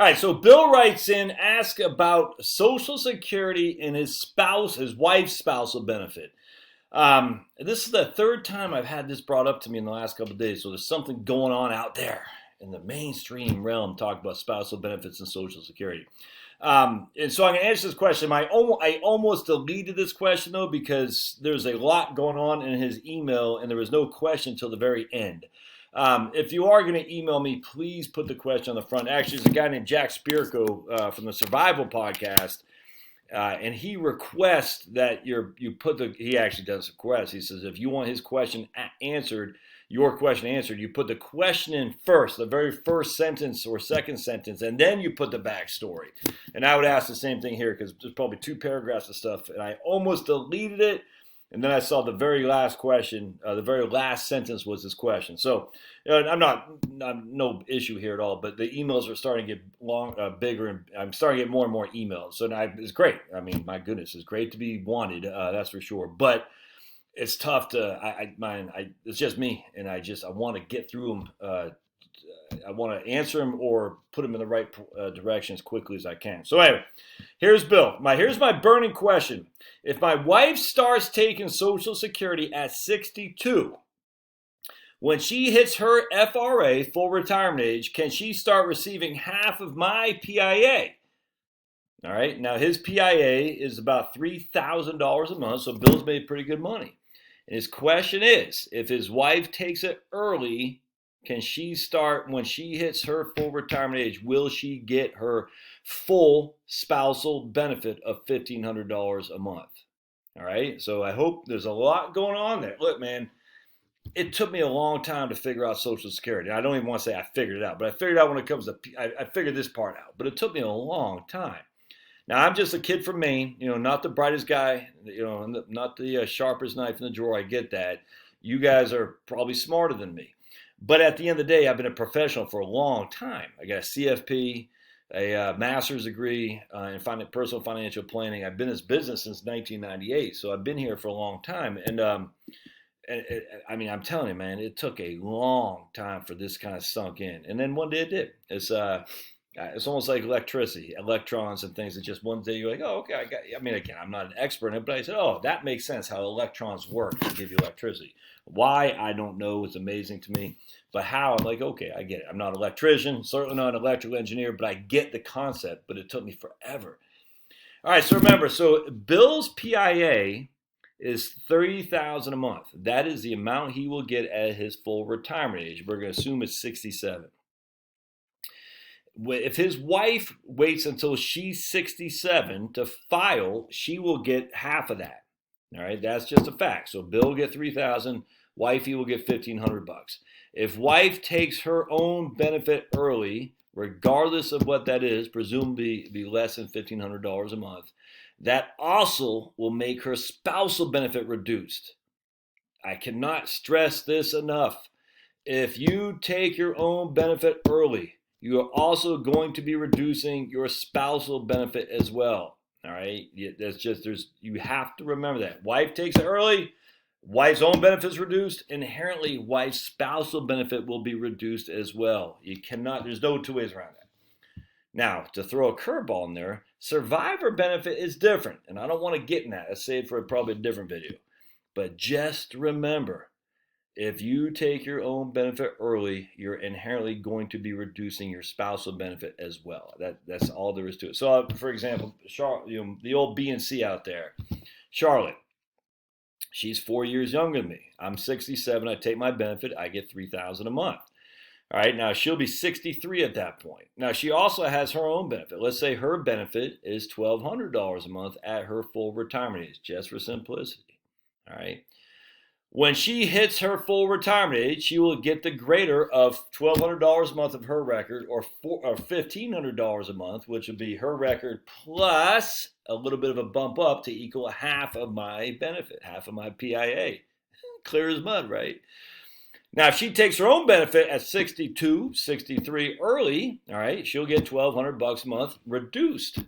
All right, so Bill writes in, ask about Social Security and his wife's spousal benefit. This is the third time I've had this brought up to me in the last couple of days, so there's something going on out there in the mainstream realm talking about spousal benefits and Social Security. And so I'm going to answer this question. I almost deleted this question, though, because there's a lot going on in his email, and there was no question until the very end. If you are going to email me, please put the question on the front. Actually, there's a guy named Jack Spirko from the Survival Podcast, and he requests that he actually does request. He says if you want his question answered, your question answered, you put the question in first, the very first sentence or second sentence, and then you put the backstory. And I would ask the same thing here because there's probably 2 paragraphs of stuff, and I almost deleted it. And then I saw the very last question, the very last sentence was this question. So I'm no issue here at all, but the emails are starting to get bigger, and I'm starting to get more and more emails. So now it's great. I mean, my goodness, it's great to be wanted, that's for sure. But it's tough it's just me, and I want to get through them. I want to answer them or put them in the right direction as quickly as I can. So anyway, here's Bill. Here's my burning question. If my wife starts taking Social Security at 62, when she hits her FRA, full retirement age, can she start receiving half of my PIA? All right. Now, his PIA is about $3,000 a month, so Bill's made pretty good money. And his question is, if his wife takes it early, can she start when she hits her full retirement age? Will she get her full spousal benefit of $1,500 a month? All right. So I hope there's a lot going on there. Look, man, it took me a long time to figure out Social Security. I don't even want to say I figured it out, but I figured out when it comes to, I figured this part out, but it took me a long time. Now, I'm just a kid from Maine, not the brightest guy, not the sharpest knife in the drawer. I get that. You guys are probably smarter than me. But at the end of the day, I've been a professional for a long time. I got a CFP, a master's degree in personal financial planning. I've been in this business since 1998, so I've been here for a long time. And I'm telling you, man, it took a long time for this kind of sunk in. And then one day it did. It's almost like electricity, electrons and things that just one day you're like, oh, okay, again, I'm not an expert in it, but I said, oh, that makes sense how electrons work to give you electricity. Why? I don't know. It's amazing to me. But how? I'm like, okay, I get it. I'm not an electrician, certainly not an electrical engineer, but I get the concept, but it took me forever. All right, so remember, Bill's PIA is $30,000 a month. That is the amount he will get at his full retirement age. We're going to assume it's 67. If his wife waits until she's 67 to file, she will get half of that. All right, that's just a fact. So Bill will get $3,000, wifey will get $1,500. If wife takes her own benefit early, regardless of what that is, presumably be less than $1,500 a month, that also will make her spousal benefit reduced. I cannot stress this enough. If you take your own benefit early, you are also going to be reducing your spousal benefit as well. All right, you have to remember that. Wife takes it early, wife's own benefit is reduced. Inherently, wife's spousal benefit will be reduced as well. There's no 2 ways around that. Now, to throw a curveball in there, survivor benefit is different, and I don't want to get in that. I saved for probably a different video. But just remember, if you take your own benefit early, you're inherently going to be reducing your spousal benefit as well. That's all there is to it. So, for example, the old B and C out there, Charlotte, she's 4 years younger than me. I'm 67. I take my benefit. I get $3,000 a month. All right. Now she'll be 63 at that point. Now she also has her own benefit. Let's say her benefit is $1,200 a month at her full retirement age, just for simplicity. All right. When she hits her full retirement age, she will get the greater of $1,200 a month of her record, or $1,500 a month, which would be her record plus a little bit of a bump up to equal half of my benefit, half of my PIA. Clear as mud, right? Now, if she takes her own benefit at 62, 63 early, all right, she'll get $1,200 a month reduced.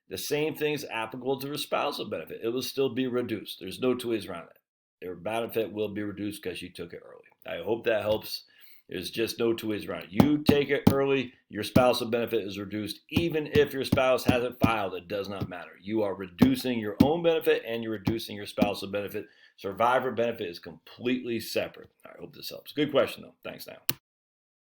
The same thing is applicable to her spousal benefit. It will still be reduced. There's no 2 ways around it. Their benefit will be reduced because she took it early. I hope that helps. There's just no two ways around it. You take it early, your spousal benefit is reduced. Even if your spouse hasn't filed, it does not matter. You are reducing your own benefit and you're reducing your spousal benefit. Survivor benefit is completely separate. I hope this helps. Good question, though. Thanks now.